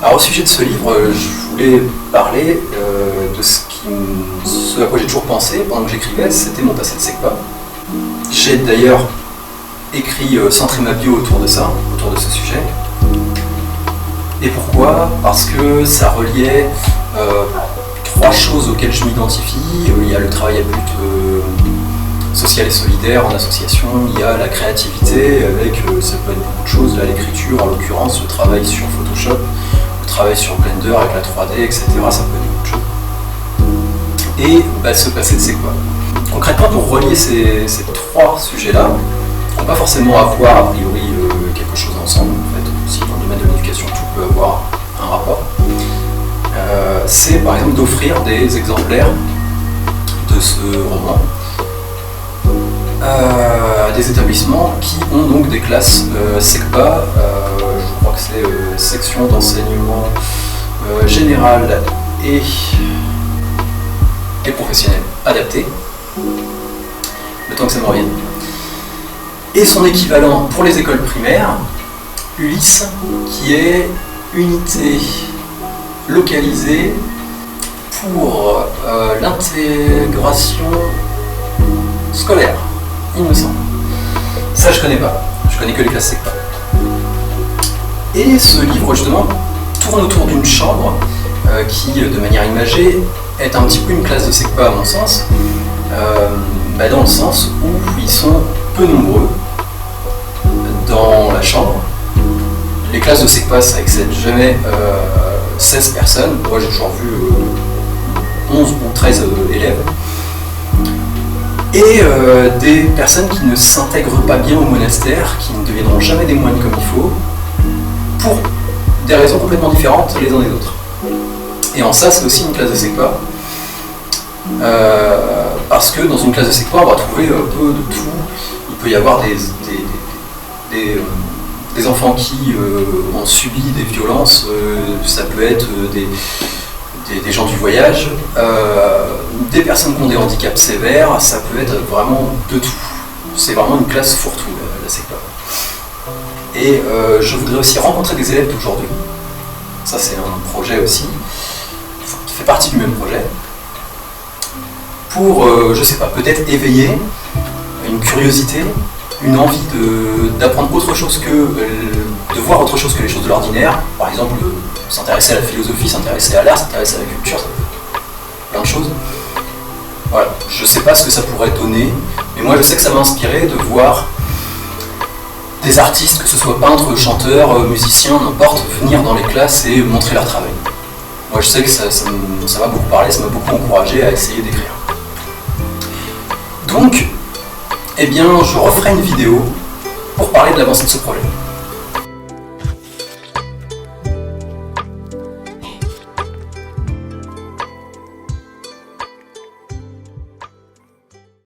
Alors au sujet de ce livre, je voulais parler de ce à quoi j'ai toujours pensé pendant que j'écrivais, c'était mon passé de SECPA. J'ai d'ailleurs écrit centré ma bio autour de ça, autour de ce sujet. Et pourquoi? Parce que ça reliait trois choses auxquelles je m'identifie. Il y a le travail à but social et solidaire en association, il y a la créativité avec, ça peut être beaucoup de choses, là l'écriture en l'occurrence, le travail sur Photoshop, le travail sur Blender avec la 3D, etc. Ça peut être beaucoup de choses. Et ce passé de SECPA. Concrètement, pour relier ces trois sujets-là, on ne peut pas forcément avoir a priori quelque chose ensemble. En fait, si dans le domaine de l'éducation tout peut avoir un rapport, c'est par exemple d'offrir des exemplaires de ce roman à des établissements qui ont donc des classes SECPA, je crois que c'est section d'enseignement général et professionnel adapté, le temps que ça me revienne. Et son équivalent pour les écoles primaires, ULIS, qui est unité localisée pour l'intégration scolaire, il me semble. Ça je connais pas, je connais que les classes SECPA. Et ce livre justement tourne autour d'une chambre qui, de manière imagée, est un petit peu une classe de SECPA à mon sens, dans le sens où ils sont peu nombreux dans la chambre. Les classes de SECPA, ça excède jamais 16 personnes. Moi j'ai toujours vu 11 ou 13 élèves. Et des personnes qui ne s'intègrent pas bien au monastère, qui ne deviendront jamais des moines comme il faut, pour des raisons complètement différentes les uns des autres. Et en ça, c'est aussi une classe de SECPA, parce que dans une classe de SECPA, on va trouver un peu de tout. Il peut y avoir des enfants qui ont subi des violences, ça peut être des gens du voyage, des personnes qui ont des handicaps sévères, ça peut être vraiment de tout. C'est vraiment une classe fourre-tout, la SECPA. Et je voudrais aussi rencontrer des élèves d'aujourd'hui. Ça c'est un projet aussi, qui fait partie du même projet, pour, je sais pas, peut-être éveiller une curiosité, une envie d'apprendre autre chose de voir autre chose que les choses de l'ordinaire. Par exemple, s'intéresser à la philosophie, s'intéresser à l'art, s'intéresser à la culture, plein de choses. Voilà, je sais pas ce que ça pourrait donner, mais moi je sais que ça m'a inspiré de voir des artistes, que ce soit peintres, chanteurs, musiciens, n'importe, venir dans les classes et montrer leur travail. Moi je sais que ça m'a beaucoup parlé, ça m'a beaucoup encouragé à essayer d'écrire. Donc, eh bien, je referai une vidéo pour parler de l'avancée de ce projet.